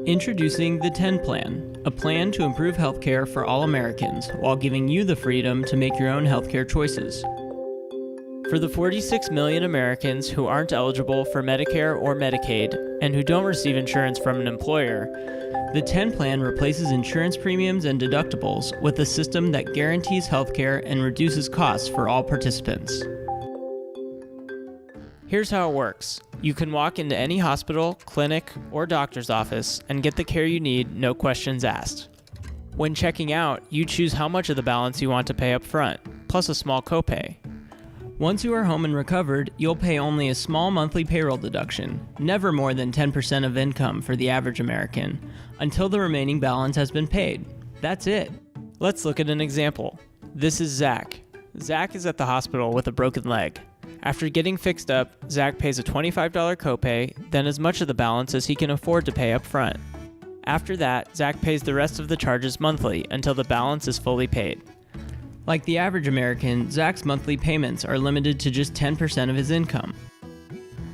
Introducing the 10 Plan, a plan to improve healthcare for all Americans while giving you the freedom to make your own healthcare choices. For the 46 million Americans who aren't eligible for Medicare or Medicaid and who don't receive insurance from an employer, the 10 Plan replaces insurance premiums and deductibles with a system that guarantees healthcare and reduces costs for all participants. Here's how it works. You can walk into any hospital, clinic, or doctor's office and get the care you need, no questions asked. When checking out, you choose how much of the balance you want to pay up front, plus a small copay. Once you are home and recovered, you'll pay only a small monthly payroll deduction, never more than 10% of income for the average American, until the remaining balance has been paid. That's it. Let's look at an example. This is Zach. Zach is at the hospital with a broken leg. After getting fixed up, Zach pays a $25 copay, then as much of the balance as he can afford to pay up front. After that, Zach pays the rest of the charges monthly until the balance is fully paid. Like the average American, Zach's monthly payments are limited to just 10% of his income.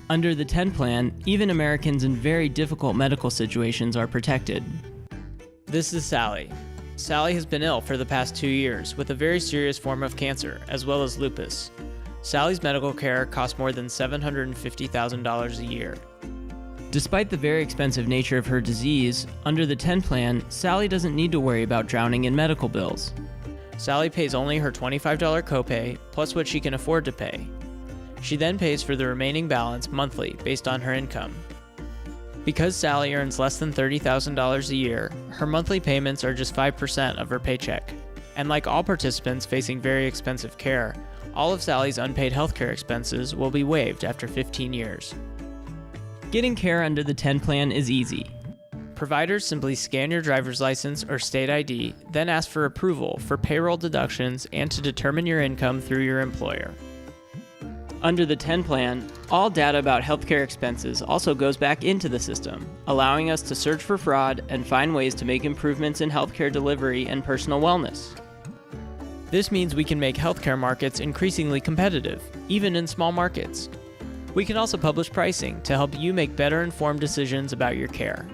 Under the 10 Plan, even Americans in very difficult medical situations are protected. This is Sally. Sally has been ill for the past 2 years with a very serious form of cancer, as well as lupus. Sally's medical care costs more than $750,000 a year. Despite the very expensive nature of her disease, under the 10 Plan, Sally doesn't need to worry about drowning in medical bills. Sally pays only her $25 copay, plus what she can afford to pay. She then pays for the remaining balance monthly based on her income. Because Sally earns less than $30,000 a year, her monthly payments are just 5% of her paycheck. And like all participants facing very expensive care, all of Sally's unpaid healthcare expenses will be waived after 15 years. Getting care under the 10 Plan is easy. Providers simply scan your driver's license or state ID, then ask for approval for payroll deductions and to determine your income through your employer. Under the 10 Plan, all data about healthcare expenses also goes back into the system, allowing us to search for fraud and find ways to make improvements in healthcare delivery and personal wellness. This means we can make healthcare markets increasingly competitive, even in small markets. We can also publish pricing to help you make better informed decisions about your care.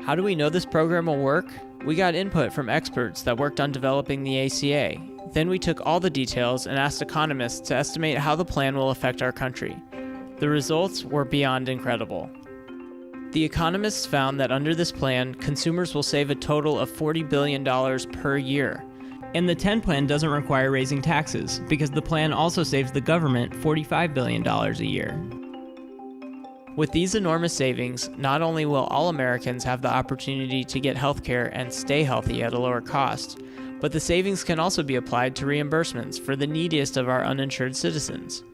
How do we know this program will work? We got input from experts that worked on developing the ACA. Then we took all the details and asked economists to estimate how the plan will affect our country. The results were beyond incredible. The economists found that under this plan, consumers will save a total of $40 billion per year. And the 10 Plan doesn't require raising taxes, because the plan also saves the government $45 billion a year. With these enormous savings, not only will all Americans have the opportunity to get healthcare and stay healthy at a lower cost, but the savings can also be applied to reimbursements for the neediest of our uninsured citizens.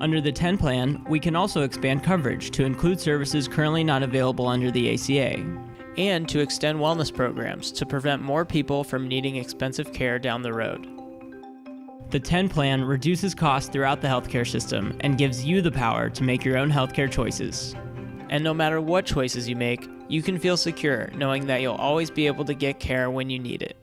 Under the 10 Plan, we can also expand coverage to include services currently not available under the ACA, and to extend wellness programs to prevent more people from needing expensive care down the road. The 10 Plan reduces costs throughout the healthcare system and gives you the power to make your own healthcare choices. And no matter what choices you make, you can feel secure knowing that you'll always be able to get care when you need it.